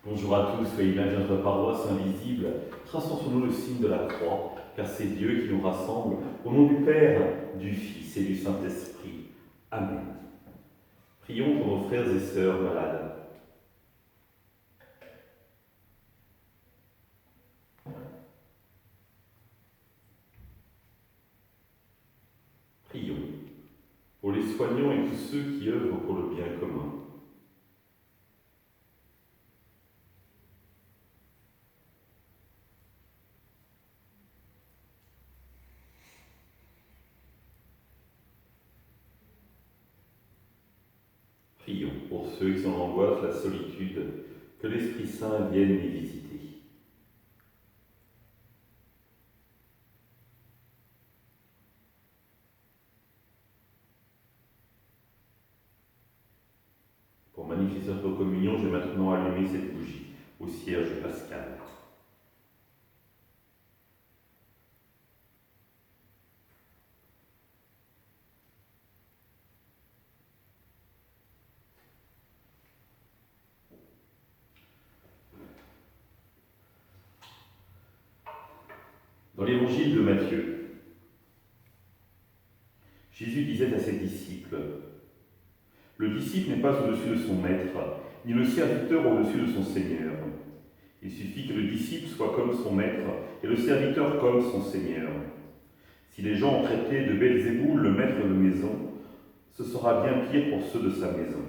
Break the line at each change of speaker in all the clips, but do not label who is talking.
Bonjour à tous, soyez bienvenus à notre paroisse invisible. Traçons sur nous le signe de la croix, car c'est Dieu qui nous rassemble. Au nom du Père, du Fils et du Saint-Esprit. Amen. Prions pour nos frères et sœurs malades. Prions pour les soignants et tous ceux qui œuvrent pour le bien commun. Prions pour ceux qui sont en angoisse, la solitude, que l'Esprit Saint vienne les visiter. Pour manifester notre communion, je vais maintenant allumer cette bougie au cierge pascal. Dans l'évangile de Matthieu, Jésus disait à ses disciples: le disciple n'est pas au-dessus de son maître, ni le serviteur au-dessus de son seigneur. Il suffit que le disciple soit comme son maître et le serviteur comme son seigneur. Si les gens ont traité de Belzéboul, le maître de maison, ce sera bien pire pour ceux de sa maison.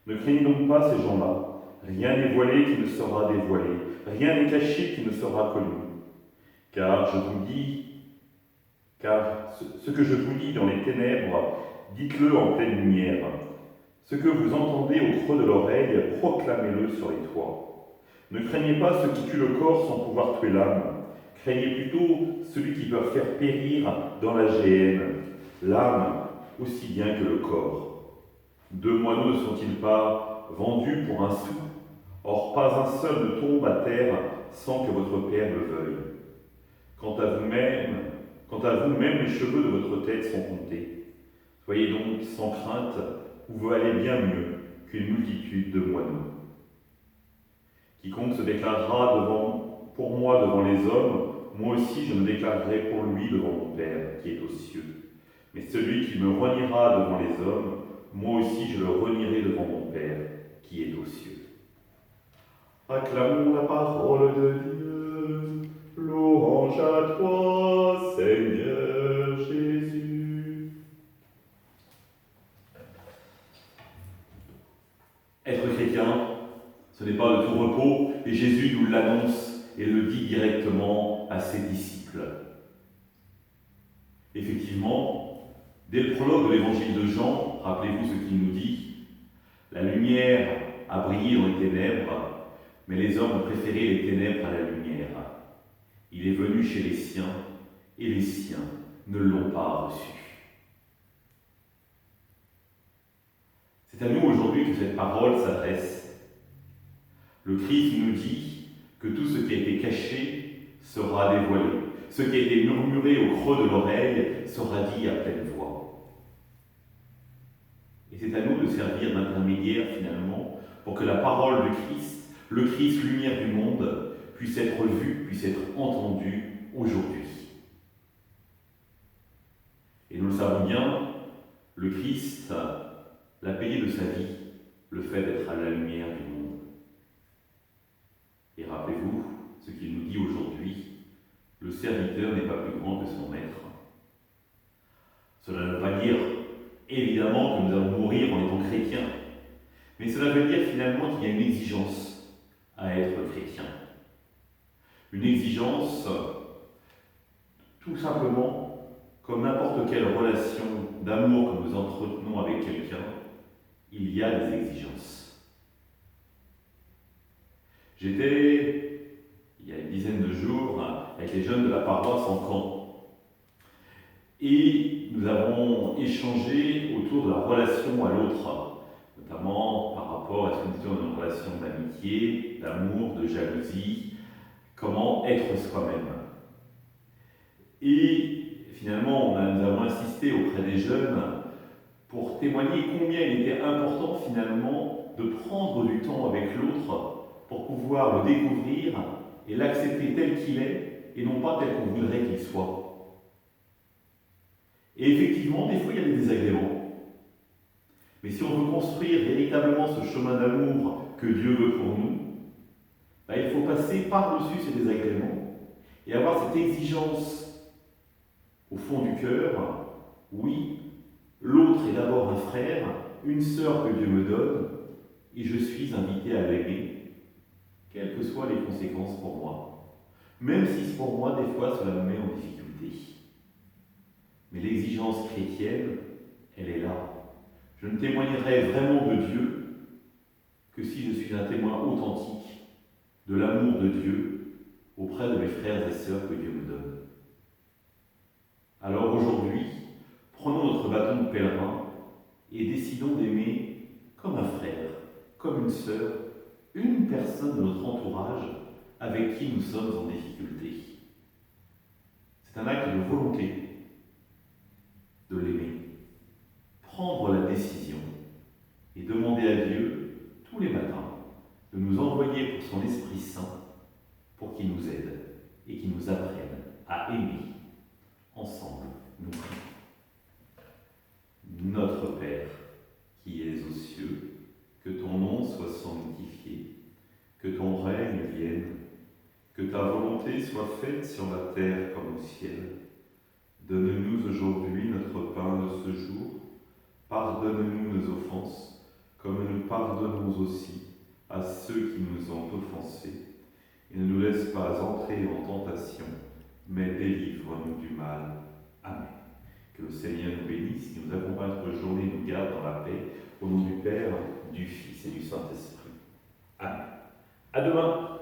Ne craignez donc pas ces gens-là. Rien n'est voilé qui ne sera dévoilé, rien n'est caché qui ne sera connu. Car ce que je vous dis dans les ténèbres, dites-le en pleine lumière. Ce que vous entendez au creux de l'oreille, proclamez-le sur les toits. Ne craignez pas ceux qui tuent le corps sans pouvoir tuer l'âme. Craignez plutôt celui qui peut faire périr dans la géhenne l'âme aussi bien que le corps. 2 moineaux ne sont-ils pas vendus pour un sou? Or, pas un seul ne tombe à terre sans que votre Père le veuille. Quant à vous, même les cheveux de votre tête sont comptés. Soyez donc sans crainte, vous valez bien mieux qu'une multitude de moineaux. Quiconque se déclarera pour moi devant les hommes, moi aussi je me déclarerai pour lui devant mon Père qui est aux cieux. Mais celui qui me reniera devant les hommes, moi aussi je le renierai devant mon Père qui est aux cieux. Acclamons la parole de Dieu. Louange à toi, Seigneur Jésus. Être chrétien, ce n'est pas de tout repos, et Jésus nous l'annonce et le dit directement à ses disciples. Effectivement, dès le prologue de l'évangile de Jean, rappelez-vous ce qu'il nous dit: la lumière a brillé dans les ténèbres, mais les hommes ont préféré les ténèbres à la lumière. Il est venu chez les siens, et les siens ne l'ont pas reçu. C'est à nous aujourd'hui que cette parole s'adresse. Le Christ nous dit que tout ce qui a été caché sera dévoilé. Ce qui a été murmuré au creux de l'oreille sera dit à pleine voix. Et c'est à nous de servir d'intermédiaire finalement pour que la parole du Christ, le Christ lumière du monde, puisse être vue, puisse être entendue aujourd'hui. Et nous le savons bien, le Christ l'a payé de sa vie, le fait d'être à la lumière du monde. Et rappelez-vous ce qu'il nous dit aujourd'hui: le serviteur n'est pas plus grand que son maître. Cela ne veut pas dire, évidemment, que nous allons mourir en étant chrétiens, mais cela veut dire finalement qu'il y a une exigence à être chrétien. Une exigence, tout simplement, comme n'importe quelle relation d'amour que nous entretenons avec quelqu'un, il y a des exigences. J'étais, il y a une dizaine de jours, avec les jeunes de la paroisse en camp. Et nous avons échangé autour de la relation à l'autre, notamment par rapport à ce que nous disions d'une relation d'amitié, d'amour, de jalousie, comment être soi-même. Et finalement, nous avons insisté auprès des jeunes pour témoigner combien il était important finalement de prendre du temps avec l'autre pour pouvoir le découvrir et l'accepter tel qu'il est et non pas tel qu'on voudrait qu'il soit. Et effectivement, des fois, il y a des désagréments. Mais si on veut construire véritablement ce chemin d'amour que Dieu veut pour nous, il faut passer par-dessus ces désagréments et avoir cette exigence au fond du cœur. Oui, l'autre est d'abord un frère, une sœur que Dieu me donne, et je suis invité à l'aimer, quelles que soient les conséquences pour moi. Même si pour moi, des fois, cela me met en difficulté. Mais l'exigence chrétienne, elle est là. Je ne témoignerai vraiment de Dieu que si je suis un témoin authentique de l'amour de Dieu auprès de mes frères et sœurs que Dieu me donne. Alors aujourd'hui, prenons notre bâton de pèlerin et décidons d'aimer comme un frère, comme une sœur, une personne de notre entourage avec qui nous sommes en difficulté. C'est un acte de volonté de l'aimer. Prendre la décision et demander à Dieu tous les matins de nous envoyer pour son Esprit Saint pour qu'il nous aide et qu'il nous apprenne à aimer. Ensemble, nous prions. Notre Père, qui es aux cieux, que ton nom soit sanctifié, que ton règne vienne, que ta volonté soit faite sur la terre comme au ciel. Donne-nous aujourd'hui notre pain de ce jour. Pardonne-nous nos offenses, comme nous pardonnons aussi à ceux qui nous ont offensés. Et ne nous laisse pas entrer en tentation, mais délivre-nous du mal. Amen. Que le Seigneur nous bénisse, qu'il nous accompagne toute la journée, nous garde dans la paix, au nom du Père, du Fils et du Saint-Esprit. Amen. À demain.